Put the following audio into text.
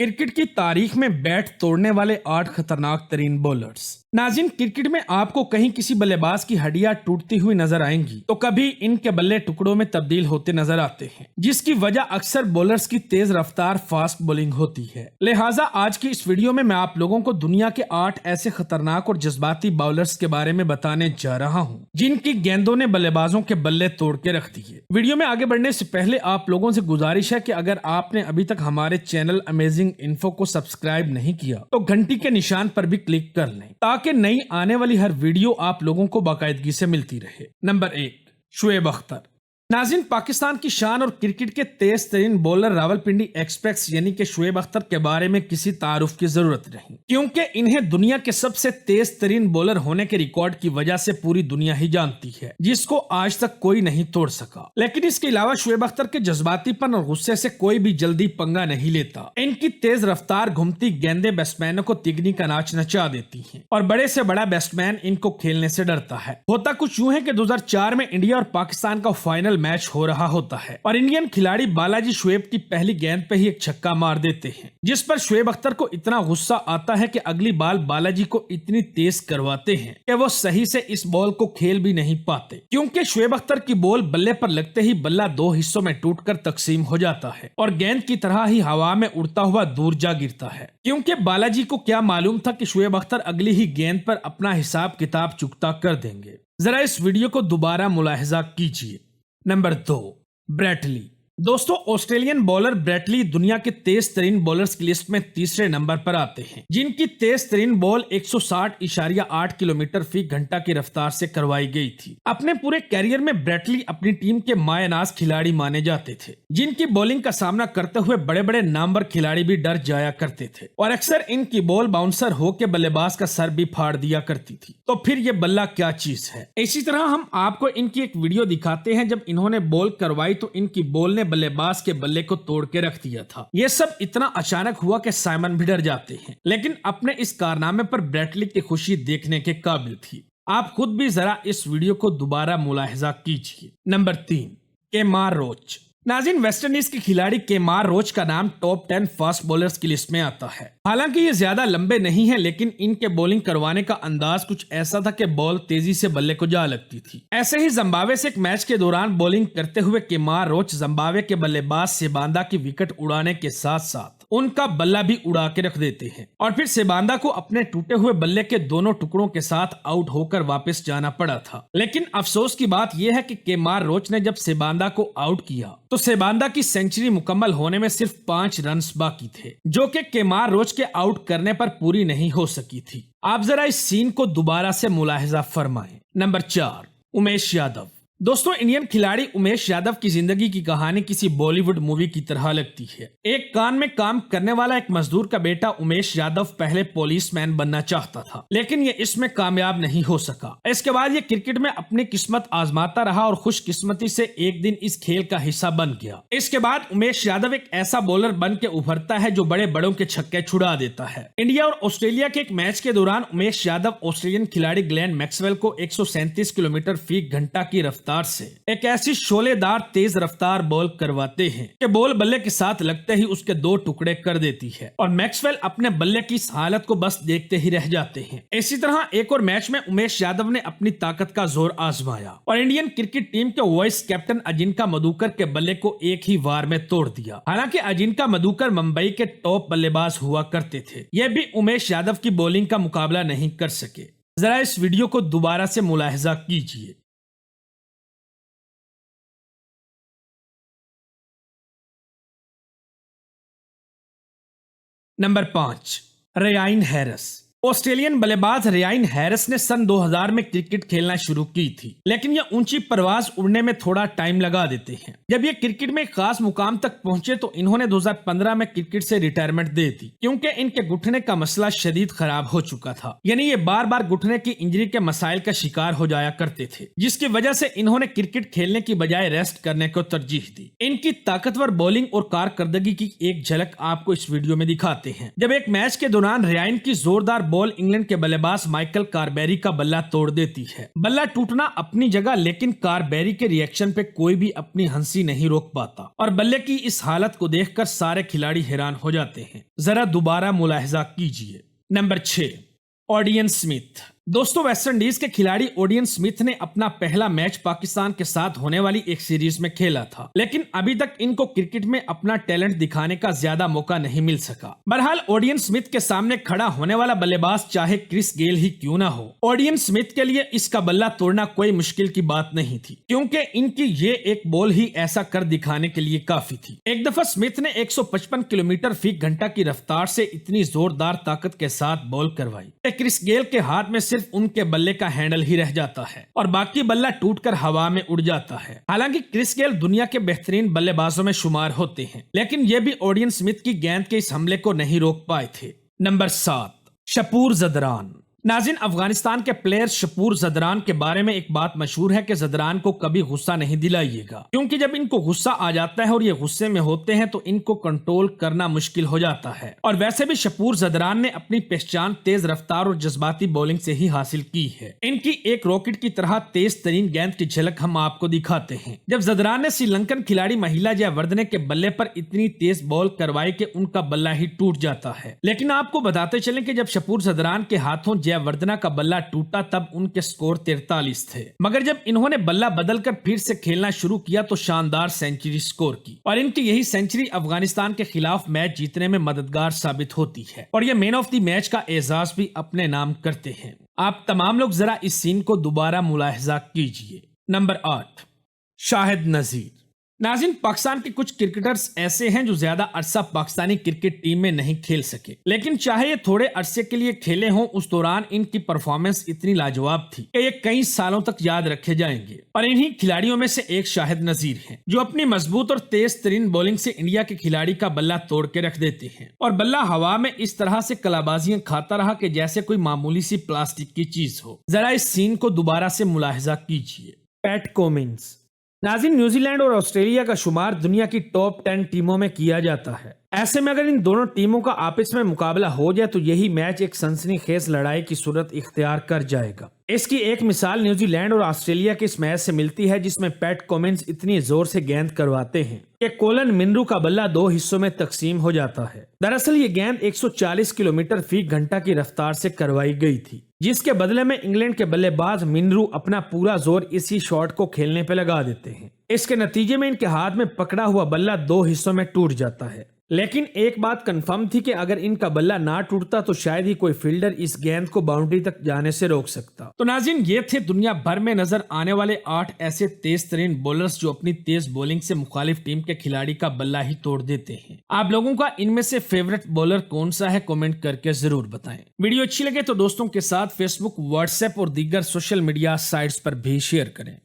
Cricket की तारीख में बैट तोड़ने वाले 8 खतरनाक तरीन बॉलर्स। नाज़रीन, क्रिकेट में आपको कहीं किसी बल्लेबाज की हड्डियां टूटती हुई नजर आएंगी तो कभी इनके बल्ले टुकड़ों में तब्दील होते नजर आते हैं, जिसकी वजह अक्सर बॉलर्स की तेज रफ्तार फास्ट बॉलिंग होती है। लिहाजा आज की इस वीडियो में मैं आप लोगों को दुनिया के 8 ऐसे खतरनाक और जज्बाती बॉलर्स के बारे में बताने जा रहा हूँ जिनकी गेंदों ने बल्लेबाजों के बल्ले तोड़ के रख दिए। वीडियो में आगे बढ़ने से पहले आप लोगों से गुजारिश है कि अगर आपने अभी तक हमारे चैनल अमेजिंग इन्फो को सब्सक्राइब नहीं किया तो घंटी के निशान पर भी क्लिक कर लें ताकि नई आने वाली हर वीडियो आप लोगों को बाकायदगी से मिलती रहे। नंबर 1, शुएब अख्तर। नाज़रीन, पाकिस्तान की शान और क्रिकेट के तेज तरीन बॉलर रावलपिंडी एक्सप्रेस यानी कि शुएब अख्तर के बारे में किसी तारुफ की जरूरत नहीं, क्योंकि इन्हें दुनिया के सबसे तेज तरीन बॉलर होने के रिकॉर्ड की वजह से पूरी दुनिया ही जानती है, जिसको आज तक कोई नहीं तोड़ सका। लेकिन इसके अलावा शुएब अख्तर के जज्बातीपन और गुस्से से कोई भी जल्दी पंगा नहीं लेता। इनकी तेज रफ्तार घूमती गेंदें बैट्समैनों को तिगनी का नाच नचा देती हैं और बड़े से बड़ा बैट्समैन इनको खेलने से डरता है। होता कुछ यूं है कि 2004 में इंडिया और पाकिस्तान का फाइनल मैच हो रहा होता है और इंडियन खिलाड़ी बालाजी शुएब की पहली गेंद पे ही एक छक्का मार देते हैं, जिस पर शुएब अख्तर को इतना गुस्सा आता है कि अगली बाल बालाजी को इतनी तेज करवाते हैं कि वो सही से इस बॉल को खेल भी नहीं पाते, क्योंकि शुएब अख्तर की बॉल बल्ले पर लगते ही बल्ला 2 हिस्सों में टूटकर तकसीम हो जाता है और गेंद की तरह ही हवा में उड़ता हुआ दूर जा गिरता है। क्योंकि बालाजी को क्या मालूम था कि शुएब अख्तर अगली ही गेंद पर अपना हिसाब किताब चुकता कर देंगे। जरा इस वीडियो को दोबारा मुलाहिजा कीजिए। Number 2, Brett Lee. दोस्तों, ऑस्ट्रेलियन बॉलर ब्रेटली दुनिया के तेज तरीन बॉलर्स की लिस्ट में तीसरे नंबर पर आते हैं, जिनकी तेज तरीन बॉल 160.8 किलोमीटर फी घंटा की रफ्तार से करवाई गई थी। अपने पूरे कैरियर में ब्रेटली अपनी टीम के मायनाज खिलाड़ी माने जाते थे, जिनकी बॉलिंग का सामना करते हुए बड़े बड़े नामवर खिलाड़ी भी डर जाया करते थे और अक्सर इनकी बॉल बाउंसर होकर बल्लेबाज का सर भी फाड़ दिया करती थी। तो फिर ये बल्ला क्या चीज है। इसी तरह हम आपको इनकी एक वीडियो दिखाते हैं जब इन्होंने बॉल करवाई तो इनकी बॉल ने बल्लेबाज के बल्ले को तोड़ के रख दिया था। यह सब इतना अचानक हुआ कि साइमन भी डर जाते हैं, लेकिन अपने इस कारनामे पर ब्रेटली की खुशी देखने के काबिल थी। आप खुद भी जरा इस वीडियो को दोबारा मुलाहिजा कीजिए। Number 3, Kemar Roach. नाज़रीन, वेस्ट इंडीज के खिलाड़ी केमार रोच का नाम टॉप 10 फास्ट बॉलर्स की लिस्ट में आता है। हालांकि ये ज्यादा लंबे नहीं हैं, लेकिन इनके बॉलिंग करवाने का अंदाज कुछ ऐसा था कि बॉल तेजी से बल्ले को जा लगती थी। ऐसे ही जिम्बाब्वे से एक मैच के दौरान बॉलिंग करते हुए केमार रोच जिम्बाब्वे के बल्लेबाज सेबांदा की विकेट उड़ाने के साथ साथ उनका बल्ला भी उड़ा के रख देते हैं और फिर सेबांदा को अपने टूटे हुए बल्ले के दोनों टुकड़ों के साथ आउट होकर वापस जाना पड़ा था। लेकिन अफसोस की बात यह है कि केमार रोच ने जब सेबांदा को आउट किया तो सेबांदा की सेंचुरी मुकम्मल होने में सिर्फ 5 रन बाकी थे, जो कि केमार रोच के आउट करने पर पूरी नहीं हो सकी थी। आप जरा इस सीन को दोबारा से मुलाहिजा फरमाएं। नंबर 4, उमेश यादव। दोस्तों, इंडियन खिलाड़ी उमेश यादव की जिंदगी की कहानी किसी बॉलीवुड मूवी की तरह लगती है। एक कान में काम करने वाला एक मजदूर का बेटा उमेश यादव पहले पुलिसमैन बनना चाहता था, लेकिन ये इसमें कामयाब नहीं हो सका। इसके बाद ये क्रिकेट में अपनी किस्मत आजमाता रहा और खुशकिस्मती से एक दिन इस खेल का हिस्सा बन गया। इसके बाद उमेश यादव एक ऐसा बॉलर बन के उभरता है जो बड़े बड़ों के छक्के छुड़ा देता है। इंडिया और ऑस्ट्रेलिया के एक मैच के दौरान उमेश यादव ऑस्ट्रेलियन खिलाड़ी ग्लेन मैक्सवेल को 137 किलोमीटर फी घंटा की रफ्तार से एक ऐसी शोलेदार तेज रफ्तार बॉल करवाते हैं कि बॉल बल्ले के साथ लगते ही उसके 2 टुकड़े कर देती है और मैक्सवेल अपने बल्ले की इस हालत को बस देखते ही रह जाते हैं। इसी तरह एक और मैच में उमेश यादव ने अपनी ताकत का जोर आजमाया और इंडियन क्रिकेट टीम के वाइस कैप्टन अजिंका मधुकर के बल्ले को एक ही वार में तोड़ दिया। हालांकि अजिंका मधुकर मुंबई के टॉप बल्लेबाज हुआ करते थे, यह भी उमेश यादव की बॉलिंग का मुकाबला नहीं कर सके। जरा इस वीडियो को दोबारा से मुलाहिजा कीजिए। नंबर 5, रेयान हैरिस। ऑस्ट्रेलियन बल्लेबाज रेयान हैरिस ने सन 2000 में क्रिकेट खेलना शुरू की थी, लेकिन यह ऊंची परवाज उड़ने में थोड़ा टाइम लगा देते हैं। जब ये क्रिकेट में एक खास मुकाम तक पहुंचे तो इन्होंने 2015 में क्रिकेट से रिटायरमेंट दे दी, क्योंकि इनके घुटने का मसला शदीद खराब हो चुका था। यानी ये बार बार घुटने की इंजरी के मसाइल का शिकार हो जाया करते थे, जिसकी वजह से इन्होंने क्रिकेट खेलने की बजाय रेस्ट करने को तरजीह दी। इनकी ताकतवर बॉलिंग और कारकर्दगी की एक झलक आपको इस वीडियो में दिखाते हैं। जब एक मैच के दौरान रेयान की जोरदार बॉल इंग्लैंड के बल्लेबाज माइकल कार्बेरी का बल्ला तोड़ देती है। बल्ला टूटना अपनी जगह, लेकिन कार्बेरी के रिएक्शन पे कोई भी अपनी हंसी नहीं रोक पाता और बल्ले की इस हालत को देखकर सारे खिलाड़ी हैरान हो जाते हैं। जरा दोबारा मुलाहिजा कीजिए। Number 6, Odean Smith. दोस्तों, वेस्ट इंडीज के खिलाड़ी ओडियन स्मिथ ने अपना पहला मैच पाकिस्तान के साथ होने वाली एक सीरीज में खेला था, लेकिन अभी तक इनको क्रिकेट में अपना टैलेंट दिखाने का ज्यादा मौका नहीं मिल सका। बहरहाल ओडियन स्मिथ के सामने खड़ा होने वाला बल्लेबाज चाहे क्रिस गेल ही क्यों ना हो, ओडियन स्मिथ के लिए इसका बल्ला तोड़ना कोई मुश्किल की बात नहीं थी, क्योंकि इनकी ये एक बॉल ही ऐसा कर दिखाने के लिए काफी थी। एक दफा स्मिथ ने 155 किलोमीटर फी घंटा की रफ्तार से इतनी जोरदार ताकत के साथ बॉल करवाई कि क्रिस गेल के हाथ में सिर्फ उनके बल्ले का हैंडल ही रह जाता है और बाकी बल्ला टूटकर हवा में उड़ जाता है। हालांकि क्रिस गेल दुनिया के बेहतरीन बल्लेबाजों में शुमार होते हैं, लेकिन ये भी ओडियन स्मिथ की गेंद के इस हमले को नहीं रोक पाए थे। नंबर 7, शपूर जदरान। नाज़रीन, अफगानिस्तान के प्लेयर शपूर जदरान के बारे में एक बात मशहूर है कि जदरान को कभी गुस्सा नहीं दिलाइएगा, क्योंकि जब इनको गुस्सा आ जाता है और ये गुस्से में होते हैं तो इनको कंट्रोल करना मुश्किल हो जाता है। और वैसे भी शपूर जदरान ने अपनी पहचान तेज रफ्तार और जज्बाती बॉलिंग से ही हासिल की है। इनकी एक रॉकेट की तरह तेज तरीन गेंद की झलक हम आपको दिखाते हैं। जब जदरान ने श्रीलंकन खिलाड़ी महिला जयवर्धने के बल्ले पर इतनी तेज बॉल करवाई कि उनका बल्ला ही टूट जाता है। लेकिन आपको बताते चलें कि जब शपूर जदरान के हाथों जयवर्धना का बल्ला टूटा तब उनके स्कोर 43 थे, मगर जब इन्होंने बल्ला बदलकर फिर से खेलना शुरू किया तो शानदार सेंचुरी स्कोर की और इनकी यही सेंचुरी अफगानिस्तान के खिलाफ मैच जीतने में मददगार साबित होती है और ये मैन ऑफ द मैच का एजाज भी अपने नाम करते हैं। आप तमाम लोग जरा इस सीन को दोबारा मुलाहिजा कीजिए। नंबर 8, शाहिद नजीर। नाज़रीन, पाकिस्तान के कुछ क्रिकेटर्स ऐसे हैं जो ज्यादा अरसा पाकिस्तानी क्रिकेट टीम में नहीं खेल सके, लेकिन चाहे ये थोड़े अरसे के लिए खेले हों, उस दौरान इनकी परफॉर्मेंस इतनी लाजवाब थी कि ये कई सालों तक याद रखे जाएंगे। और इन्हीं खिलाड़ियों में से एक शाहिद नजीर हैं, जो अपनी मजबूत और तेज तरीन बॉलिंग से इंडिया के खिलाड़ी का बल्ला तोड़ के रख देते हैं और बल्ला हवा में इस तरह से कलाबाजियां खाता रहा कि जैसे कोई मामूली सी प्लास्टिक की चीज हो। जरा इस सीन को दोबारा से मुलाहिजा कीजिए। PAT Cummins. नाज़रीन, न्यूजीलैंड और ऑस्ट्रेलिया का शुमार दुनिया की टॉप 10 टीमों में किया जाता है। ऐसे में अगर इन दोनों टीमों का आपस में मुकाबला हो जाए तो यही मैच एक सनसनीखेज लड़ाई की सूरत इख्तियार कर जाएगा। इसकी एक मिसाल न्यूजीलैंड और ऑस्ट्रेलिया के इस मैच से मिलती है, जिसमें पैट कमिंस इतनी जोर से गेंद करवाते हैं कि कोलन मिनरू का बल्ला 2 हिस्सों में तकसीम हो जाता है। दरअसल ये गेंद 140 किलोमीटर फी घंटा की रफ्तार से करवाई गई थी, जिसके बदले में इंग्लैंड के बल्लेबाज मिनरू अपना पूरा जोर इसी शॉट को खेलने पे लगा देते हैं। इसके नतीजे में इनके हाथ में पकड़ा हुआ बल्ला 2 हिस्सों में टूट जाता है। लेकिन एक बात कंफर्म थी कि अगर इनका बल्ला ना टूटता तो शायद ही कोई फील्डर इस गेंद को बाउंड्री तक जाने से रोक सकता। तो नाज़रीन, ये थे दुनिया भर में नजर आने वाले 8 ऐसे तेज तरीन बॉलर्स जो अपनी तेज बॉलिंग से मुखालिफ टीम के खिलाड़ी का बल्ला ही तोड़ देते हैं। आप लोगों का इनमें से फेवरेट बॉलर कौन सा है, कमेंट करके जरूर बताएं। वीडियो अच्छी लगे तो दोस्तों के साथ फेसबुक, व्हाट्सएप और दीगर सोशल मीडिया साइट्स पर भी शेयर करें।